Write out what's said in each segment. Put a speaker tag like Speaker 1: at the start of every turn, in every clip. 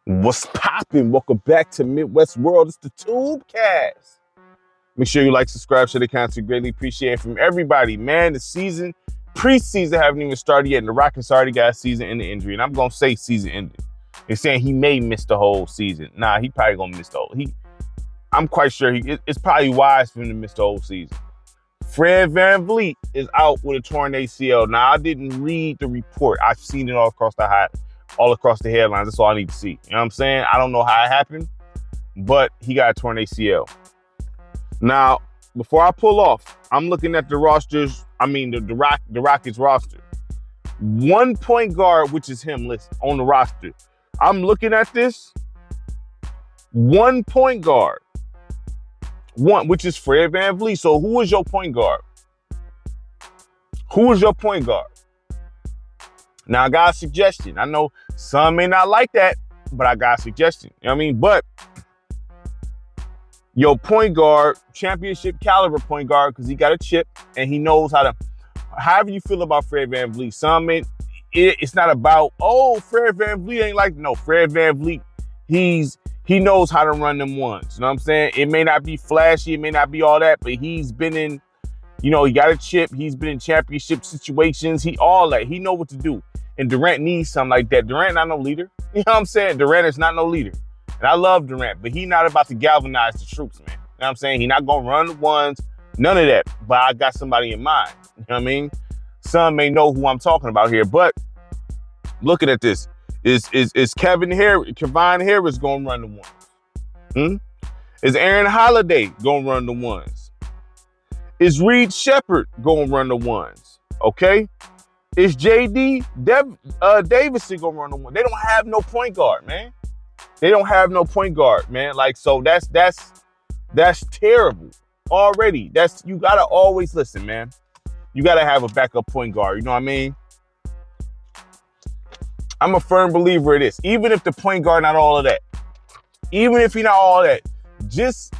Speaker 1: What's poppin'? Welcome back to Midwest World. It's the Tubecast. Make sure you like, subscribe, share the content. Greatly appreciate it from everybody. Man, the preseason haven't even started yet, and the Rockets already got a season-ending injury. And I'm gonna say season-ending. They're saying he may miss the whole season. Nah, he probably gonna miss the whole. I'm quite sure it's probably wise for him to miss the whole season. Fred VanVleet is out with a torn ACL. Now, I didn't read the report. I've seen it all across the headlines. That's all I need to see. You know what I'm saying? I don't know how it happened, but he got a torn ACL. Now, before I pull off, I'm looking at the rosters. The Rockets roster. One point guard, which is him, listed on the roster. I'm looking at this. One point guard. One, which is Fred VanVleet. So who is your point guard? Who is your point guard? Now, I got a suggestion. I know some may not like that, but I got a suggestion. You know what I mean? But your point guard, championship caliber point guard, because he got a chip and he knows how to, however you feel about Fred VanVleet, it's not about, Fred VanVleet ain't like, no, Fred VanVleet, he knows how to run them ones. You know what I'm saying? It may not be flashy, it may not be all that, but he's been in, he got a chip. He's been in championship situations. All that. He know what to do. And Durant needs something like that. Durant not no leader. You know what I'm saying? Durant is not no leader. And I love Durant, but he not about to galvanize the troops, man. You know what I'm saying? He not going to run the ones. None of that. But I got somebody in mind. You know what I mean? Some may know who I'm talking about here. But looking at this, is Kevin Harris going to run the ones? Is Aaron Holiday going to run the ones? Is Reed Shepherd going to run the ones? Okay? Is J.D. Davison going to run the ones? They don't have no point guard, man. They don't have no point guard, man. Like, so that's terrible already. You got to always listen, man. You got to have a backup point guard. You know what I mean? I'm a firm believer of this. Even if the point guard not all of that. Even if he not all of that. Just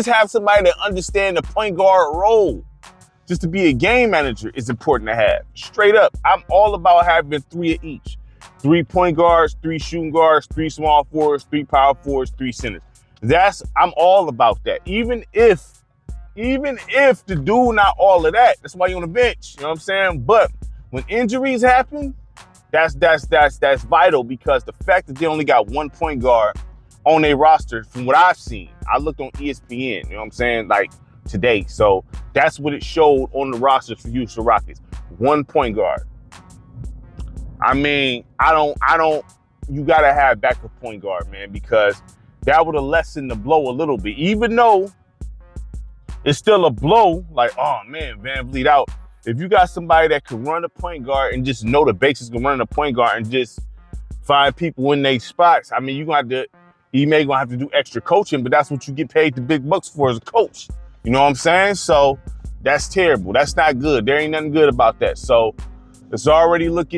Speaker 1: have somebody that understand the point guard role. Just to be a game manager is important to have. Straight up, I'm all about having 3 of each. 3 point guards, 3 shooting guards, 3 small forwards, 3 power forwards, 3 centers. I'm all about that. Even if the dude not all of that, that's why you're on the bench. You know what I'm saying? But when injuries happen, that's vital, because the fact that they only got 1 point guard on their roster, from what I've seen, I looked on ESPN, you know what I'm saying, like today. So that's what it showed on the roster for Houston Rockets. 1 point guard. I mean, you gotta have backup point guard, man, because that would have lessened the blow a little bit. Even though it's still a blow, like, oh man, VanVleet out. If you got somebody that can run a point guard and just know the basics of running a point guard and just find people in their spots, I mean, you may gonna have to do extra coaching, but that's what you get paid the big bucks for as a coach. You know what I'm saying? So that's terrible. That's not good. There ain't nothing good about that. So it's already look,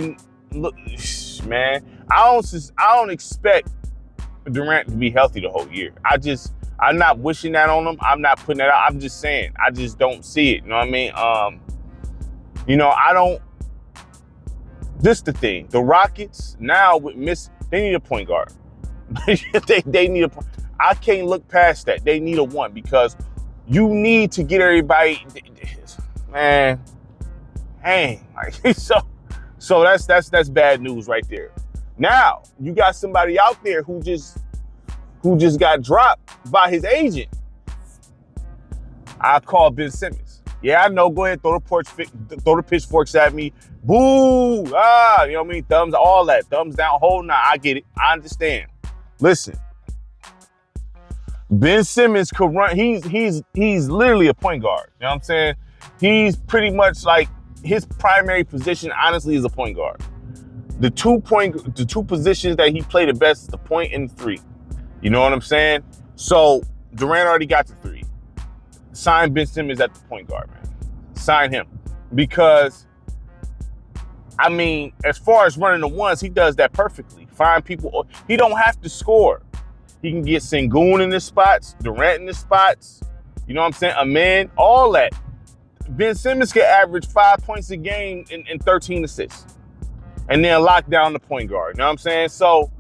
Speaker 1: man. I don't expect Durant to be healthy the whole year. I'm not wishing that on him. I'm not putting that out. I'm just saying, I just don't see it. You know what I mean? This the thing. The Rockets now they need a point guard. they need a point. I can't look past that. They need a one, because you need to get everybody, man. Hang. So that's bad news right there. Now you got somebody out there who just got dropped by his agent. I call Ben Simmons. Yeah, I know. Go ahead, throw the pitchforks at me. Boo! You know what I mean? Thumbs, all that. Thumbs down, whole nine. I get it. I understand. Listen, Ben Simmons could run. He's literally a point guard. You know what I'm saying? He's pretty much like, his primary position, honestly, is a point guard. The two positions that he played the best is the point and 3. You know what I'm saying? So Durant already got the 3. Sign Ben Simmons at the point guard, man. Sign him. Because, I mean, as far as running the ones, he does that perfectly. Find people. He don't have to score. He can get Sengun in the spots, Durant in the spots. You know what I'm saying? Amen. All that. Ben Simmons can average 5 points a game and 13 assists. And then lock down the point guard. You know what I'm saying? So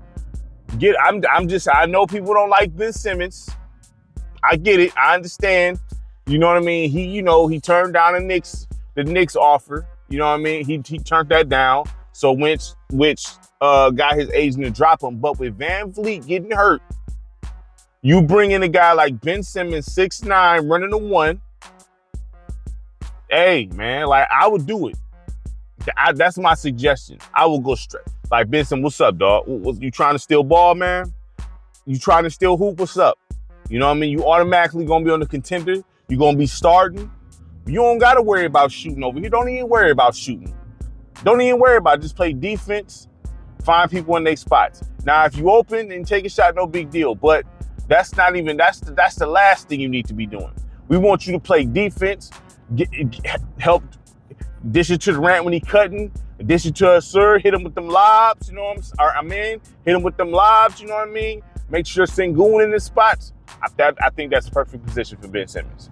Speaker 1: I know people don't like Ben Simmons. I get it. I understand. You know what I mean? He turned down the Knicks offer. You know what I mean? He turned that down. So which got his agent to drop him. But with VanVleet getting hurt, you bring in a guy like Ben Simmons, 6'9", running the one. Hey, man, like, I would do it. That's my suggestion. I will go straight. Like, Ben Simmons, what's up, dog? You trying to steal ball, man? You trying to steal hoop? What's up? You know what I mean? You automatically going to be on the contender. You're going to be starting. You don't got to worry about shooting over here. Don't even worry about shooting. Don't even worry about it. Just play defense, find people in their spots. Now, if you open and take a shot, no big deal. But that's the last thing you need to be doing. We want you to play defense, help dish it to Durant when he cutting, dish it to Sir, hit him with them lobs, you know what I'm saying? Hit him with them lobs, you know what I mean? Make sure Sengun in his spots. I think that's the perfect position for Ben Simmons.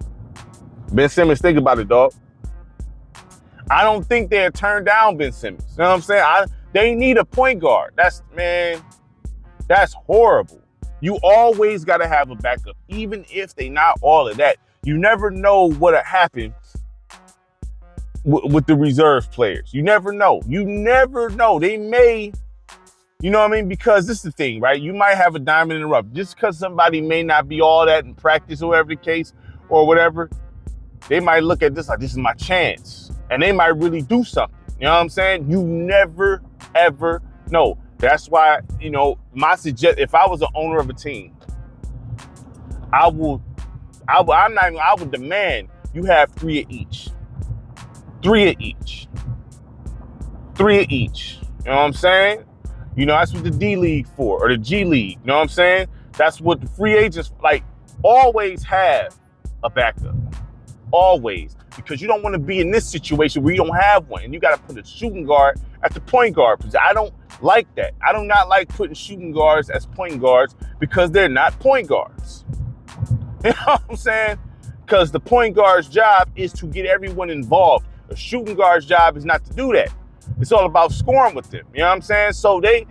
Speaker 1: Ben Simmons, think about it, dog. I don't think they'll turn down Ben Simmons. You know what I'm saying? They need a point guard. That's horrible. You always got to have a backup, even if they not all of that. You never know what'll happen with the reserve players. You never know. You never know. They may, you know what I mean? Because this is the thing, right? You might have a diamond in the rough. Just because somebody may not be all that in practice or whatever the case or whatever, they might look at this like, this is my chance. And they might really do something. You know what I'm saying? You never, ever know. That's why, if I was the owner of a team, I would demand you have 3 of each. 3 of each. 3 of each. You know what I'm saying? That's what the D League for, or the G League. You know what I'm saying? That's what the free agents, like, always have a backup. Always. Because you don't want to be in this situation where you don't have one. And you got to put a shooting guard at the point guard position. I don't like that. I do not like putting shooting guards as point guards because they're not point guards. You know what I'm saying? Because the point guard's job is to get everyone involved. A shooting guard's job is not to do that. It's all about scoring with them. You know what I'm saying? So they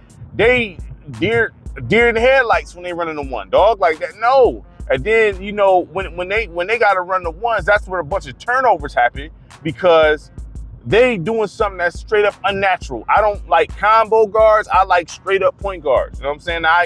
Speaker 1: deer in the headlights when they running the one, dog, like that. No. And then, when they got to run the ones, that's where a bunch of turnovers happen because they doing something that's straight up unnatural. I don't like combo guards. I like straight up point guards. You know what I'm saying? Now,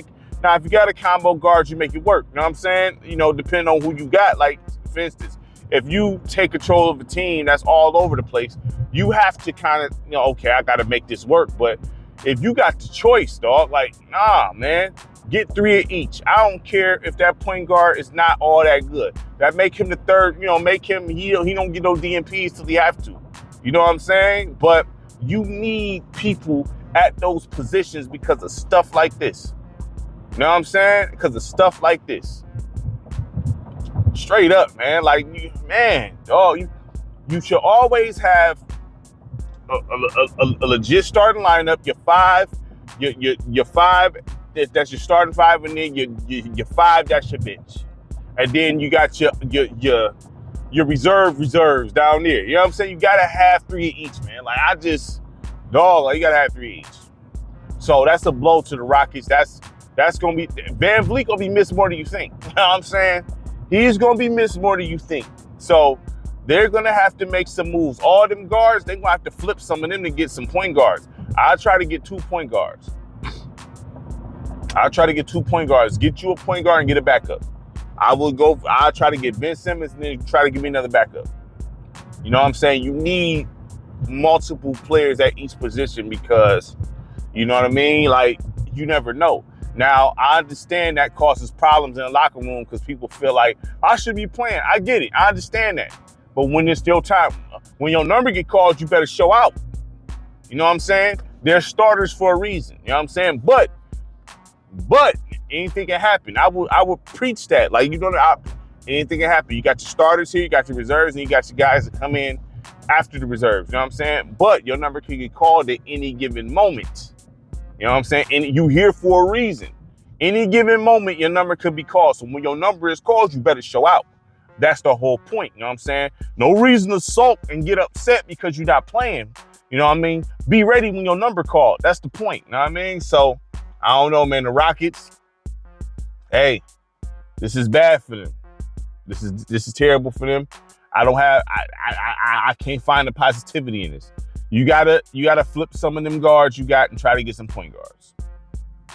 Speaker 1: if you got a combo guard, you make it work. You know what I'm saying? Depending on who you got. Like, for instance, if you take control of a team that's all over the place, you have to kind of, okay, I got to make this work. But if you got the choice, dog, like, nah, man, get 3 of each. I don't care if that point guard is not all that good. That make him the third, make him, he don't get no DMPs till he have to. You know what I'm saying? But you need people at those positions because of stuff like this. You know what I'm saying? Because of stuff like this. Straight up, man. Like, you should always have a legit starting lineup. Your five, that's your starting five, and then your five, that's your bench. And then you got your reserves down there. You know what I'm saying? You gotta have 3 of each, man. Like, you gotta have 3 of each. So that's a blow to the Rockets. That's gonna be VanVleet gonna be missed more than you think. You know what I'm saying? He's gonna be missed more than you think. So they're gonna have to make some moves. All them guards, they're gonna have to flip some of them to get some point guards. I'll try to get 2 point guards. Get you a point guard and get a backup. I'll try to get Ben Simmons and then try to give me another backup. You know what I'm saying? You need multiple players at each position because, you know what I mean? Like, you never know. Now, I understand that causes problems in the locker room because people feel like, I should be playing. I get it. I understand that. But when there's still time, when your number get called, you better show out. You know what I'm saying? They're starters for a reason. You know what I'm saying? But anything can happen. I would preach that. Like, anything can happen. You got your starters here, you got your reserves, and you got your guys that come in after the reserves. You know what I'm saying? But your number can get called at any given moment. You know what I'm saying? And you here for a reason. Any given moment, your number could be called. So when your number is called, you better show out. That's the whole point. You know what I'm saying? No reason to sulk and get upset because you're not playing. You know what I mean? Be ready when your number called. That's the point. You know what I mean? So I don't know, man. The Rockets, hey, this is bad for them. This is terrible for them. I can't find the positivity in this. You gotta flip some of them guards you got and try to get some point guards.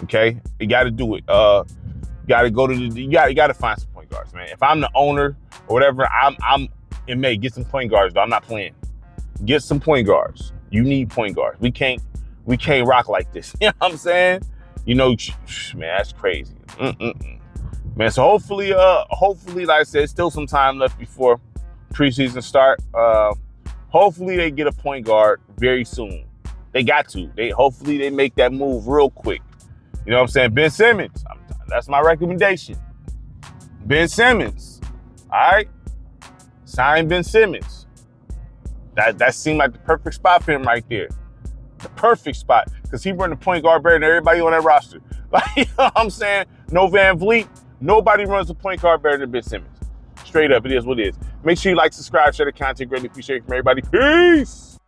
Speaker 1: Okay, you gotta do it. You gotta find some point guards, man. If I'm the owner or whatever, it may get some point guards, though. I'm not playing. Get some point guards. You need point guards. We can't rock like this. You know what I'm saying? You know, man, that's crazy. Man, so hopefully, like I said, still some time left before preseason start. Hopefully they get a point guard very soon. They got to. Hopefully they make that move real quick. You know what I'm saying? Ben Simmons. That's my recommendation. Ben Simmons. All right? Sign Ben Simmons. That seemed like the perfect spot for him right there. The perfect spot. Because he run the point guard better than everybody on that roster. Like, you know what I'm saying? No VanVleet. Nobody runs the point guard better than Ben Simmons. Straight up, it is what it is. Make sure you like, subscribe, share the content. Greatly appreciate it from everybody. Peace.